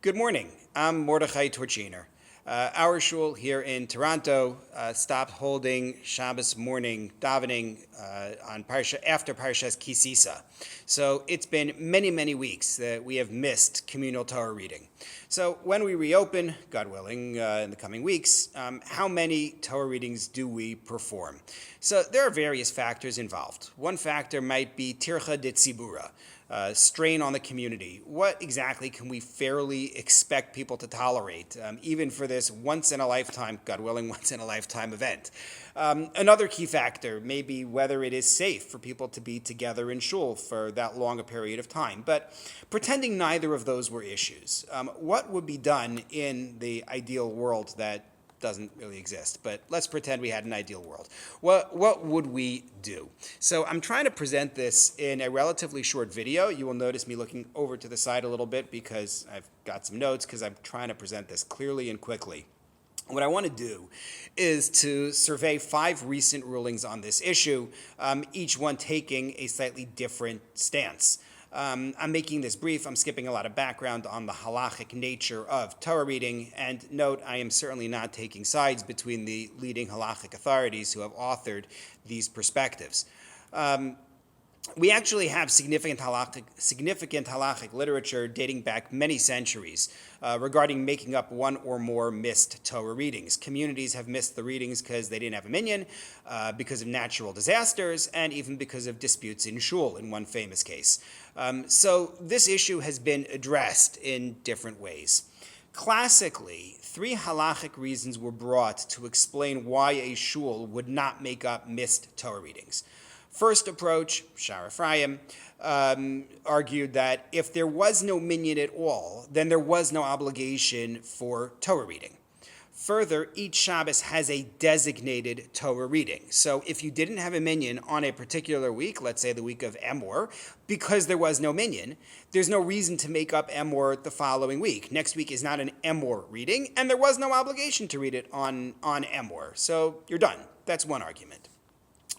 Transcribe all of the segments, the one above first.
Good morning. I'm Mordechai Torczyner. Our shul here in Toronto stopped holding Shabbos morning davening on after Parshas Kisisa. So it's been many, many weeks that we have missed communal Torah reading. So when we reopen, God willing, in the coming weeks, how many Torah readings do we perform? So there are various factors involved. One factor might be tircha de tzibura, strain on the community. What exactly can we fairly expect people to tolerate, even for this once-in-a-lifetime, God willing, once-in-a-lifetime event? Another key factor may be whether it is safe for people to be together in shul for that long a period of time. But pretending neither of those were issues, what would be done in the ideal world that doesn't really exist, but let's pretend we had an ideal world. What would we do? So I'm trying to present this in a relatively short video. You will notice me looking over to the side a little bit because I've got some notes because I'm trying to present this clearly and quickly. What I want to do is to survey 5 recent rulings on this issue, each one taking a slightly different stance. I'm making this brief. I'm skipping a lot of background on the halachic nature of Torah reading. And note, I am certainly not taking sides between the leading halachic authorities who have authored these perspectives. We actually have significant halachic literature dating back many centuries regarding making up one or more missed Torah readings. Communities have missed the readings because they didn't have a minyan, because of natural disasters, and even because of disputes in shul, in one famous case. So this issue has been addressed in different ways. Classically, 3 halachic reasons were brought to explain why a shul would not make up missed Torah readings. First approach, Shar Ephraim, argued that if there was no minyan at all, then there was no obligation for Torah reading. Further, each Shabbos has a designated Torah reading. So if you didn't have a minyan on a particular week, let's say the week of Emor, because there was no minyan, there's no reason to make up Emor the following week. Next week is not an Emor reading, and there was no obligation to read it on Emor. So you're done. That's one argument.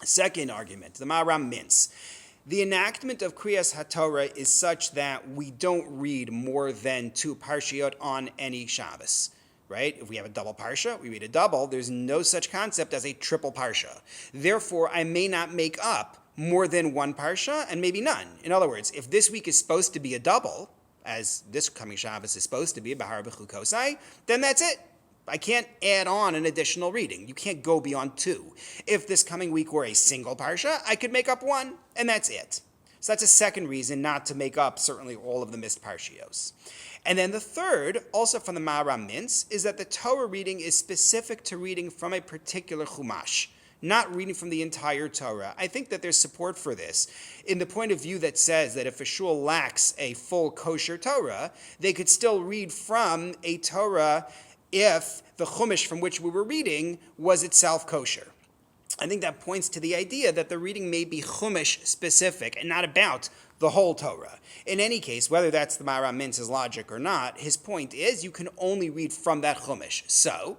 Second argument, the Maharam mints. The enactment of Kriyas haTorah is such that we don't read more than 2 parshiot on any Shabbos, right? If we have a double parsha, we read a double. There's no such concept as a triple parsha. Therefore, I may not make up more than 1 parsha and maybe none. In other words, if this week is supposed to be a double, as this coming Shabbos is supposed to be, Bahar B'chukosai, then that's it. I can't add on an additional reading. You can't go beyond 2. If this coming week were a single parsha, I could make up 1, and that's it. So that's a second reason not to make up certainly all of the missed parshios. And then the third, also from the Maharam mints, is that the Torah reading is specific to reading from a particular chumash, not reading from the entire Torah. I think that there's support for this in the point of view that says that if a shul lacks a full kosher Torah, they could still read from a Torah if the chumash from which we were reading was itself kosher. I think that points to the idea that the reading may be chumash specific and not about the whole Torah. In any case, whether that's the Maharam Mintz's logic or not, his point is you can only read from that chumash. So,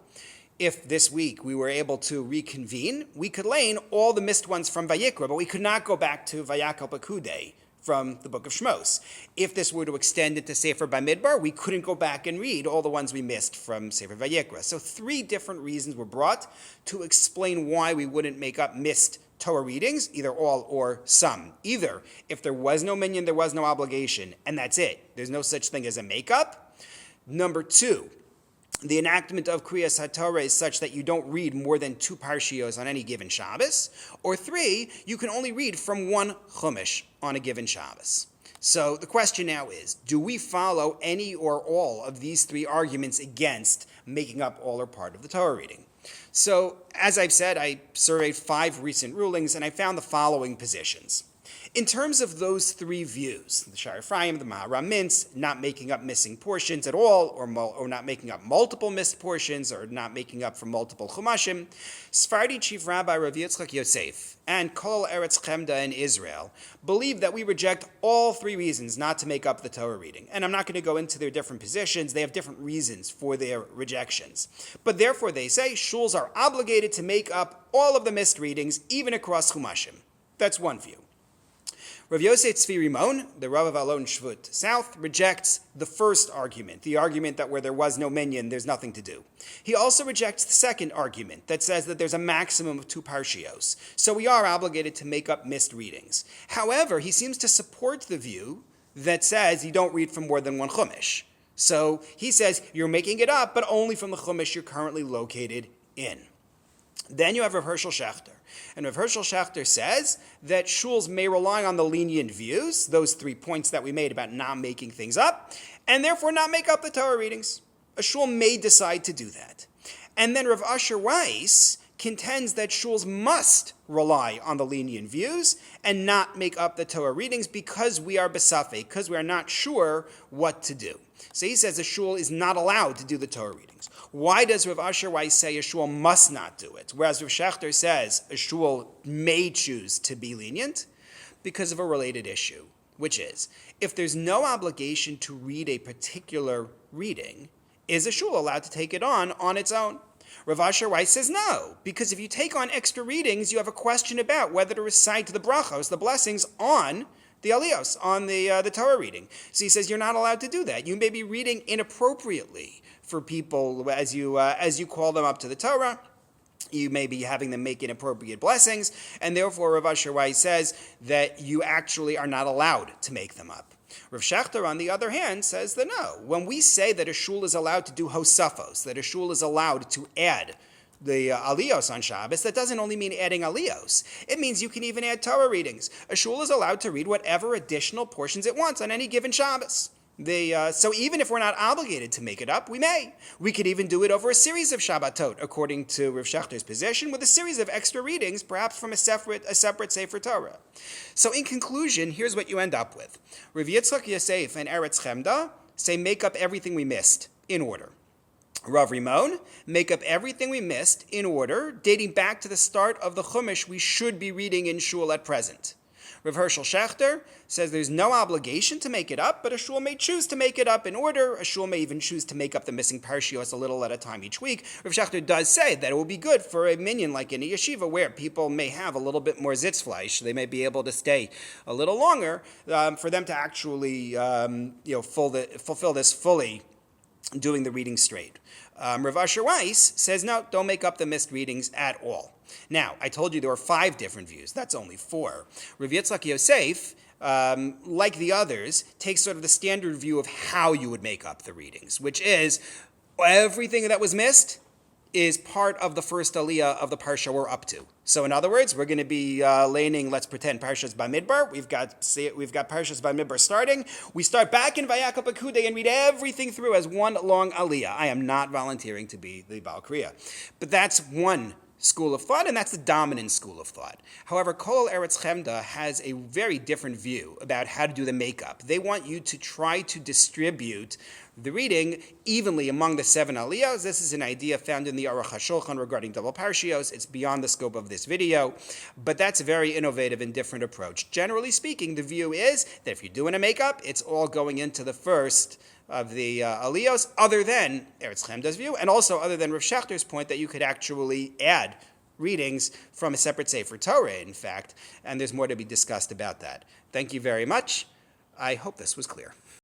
if this week we were able to reconvene, we could lane all the missed ones from Vayikra, but we could not go back to Vayakal Pekudei from the book of Shmos. If this were to extend into Sefer Bamidbar, we couldn't go back and read all the ones we missed from Sefer Vayikra. So 3 different reasons were brought to explain why we wouldn't make up missed Torah readings, either all or some. Either if there was no minyan, there was no obligation, and that's it. There's no such thing as a makeup. Number 2, the enactment of Kriyas haTorah is such that you don't read more than 2 parshios on any given Shabbos. Or 3, you can only read from 1 chumash on a given Shabbos. So the question now is, do we follow any or all of these 3 arguments against making up all or part of the Torah reading? So, as I've said, I surveyed 5 recent rulings, and I found the following positions. In terms of those 3 views, the Shar Ephraim, the Maharam Mintz, not making up missing portions at all, or not making up multiple missed portions, or not making up from multiple chumashim, Sephardi Chief Rabbi Rav Yitzchak Yosef and Kol Eretz Chemda in Israel believe that we reject all 3 reasons not to make up the Torah reading. And I'm not going to go into their different positions. They have different reasons for their rejections. But therefore, they say, shuls are obligated to make up all of the missed readings, even across chumashim. That's one view. Rav Yosef Tzvi Rimon, the Rav of Alon Shvut South, rejects the first argument, the argument that where there was no minyan, there's nothing to do. He also rejects the second argument that says that there's a maximum of 2 parshios, so we are obligated to make up missed readings. However, he seems to support the view that says you don't read from more than one chumash. So he says you're making it up, but only from the chumash you're currently located in. Then you have Rav Hershel Schachter. And Rav Hershel Schachter says that shuls may rely on the lenient views, those 3 points that we made about not making things up, and therefore not make up the Torah readings. A shul may decide to do that. And then Rav Asher Weiss contends that shuls must rely on the lenient views and not make up the Torah readings because we are besafek, because we are not sure what to do. So he says a shul is not allowed to do the Torah readings. Why does Rav Asher Weiss say a shul must not do it, whereas Rav Schachter says a shul may choose to be lenient? Because of a related issue, which is, if there's no obligation to read a particular reading, is a shul allowed to take it on its own? Rav Asher Weiss says no, because if you take on extra readings, you have a question about whether to recite the brachos, the blessings, on the aliyos, on the Torah reading. So he says you're not allowed to do that. You may be reading inappropriately for people as you call them up to the Torah. You may be having them make inappropriate blessings, and therefore Rav Asher Weiss says that you actually are not allowed to make them up. Rav Schachter, on the other hand, says that no. When we say that a shul is allowed to do hosafos, that a shul is allowed to add the aliyos on Shabbos, that doesn't only mean adding aliyos. It means you can even add Torah readings. A shul is allowed to read whatever additional portions it wants on any given Shabbos. So even if we're not obligated to make it up, we may. We could even do it over a series of Shabbatot, according to Rav Schachter's position, with a series of extra readings, perhaps from a separate Sefer Torah. So in conclusion, here's what you end up with. Rav Yitzchak Yosef and Eretz Chemda say make up everything we missed in order. Rav Rimon, make up everything we missed in order, dating back to the start of the Chumash we should be reading in shul at present. Rav Hershel Schachter says there's no obligation to make it up, but a shul may choose to make it up in order. A shul may even choose to make up the missing parshios a little at a time each week. Rav Schachter does say that it will be good for a minyan like in a yeshiva where people may have a little bit more sitzfleisch. They may be able to stay a little longer for them to actually fulfill this fully, doing the reading straight. Rav Asher Weiss says, no, don't make up the missed readings at all. Now, I told you there were 5 different views. That's only 4. Rav Yitzchak Yosef, like the others, takes sort of the standard view of how you would make up the readings, which is everything that was missed is part of the first aliyah of the parsha we're up to. So in other words, we're going to be laning, let's pretend, Parshas Bamidbar. We've got Parshas Bamidbar starting. We start back in Vayakal Pekudei and read everything through as one long aliyah. I am not volunteering to be the Baal Kriya. But that's one school of thought, and that's the dominant school of thought. However, Kol Eretz Chemda has a very different view about how to do the makeup. They want you to try to distribute the reading evenly among the 7 aliyahs. This is an idea found in the Aruch HaShulchan regarding double parshios. It's beyond the scope of this video, but that's a very innovative and different approach. Generally speaking, the view is that if you're doing a makeup, it's all going into the first of the aliyos, other than Eretz Chemda's view, and also other than Rav Schachter's point that you could actually add readings from a separate Sefer Torah, in fact, and there's more to be discussed about that. Thank you very much. I hope this was clear.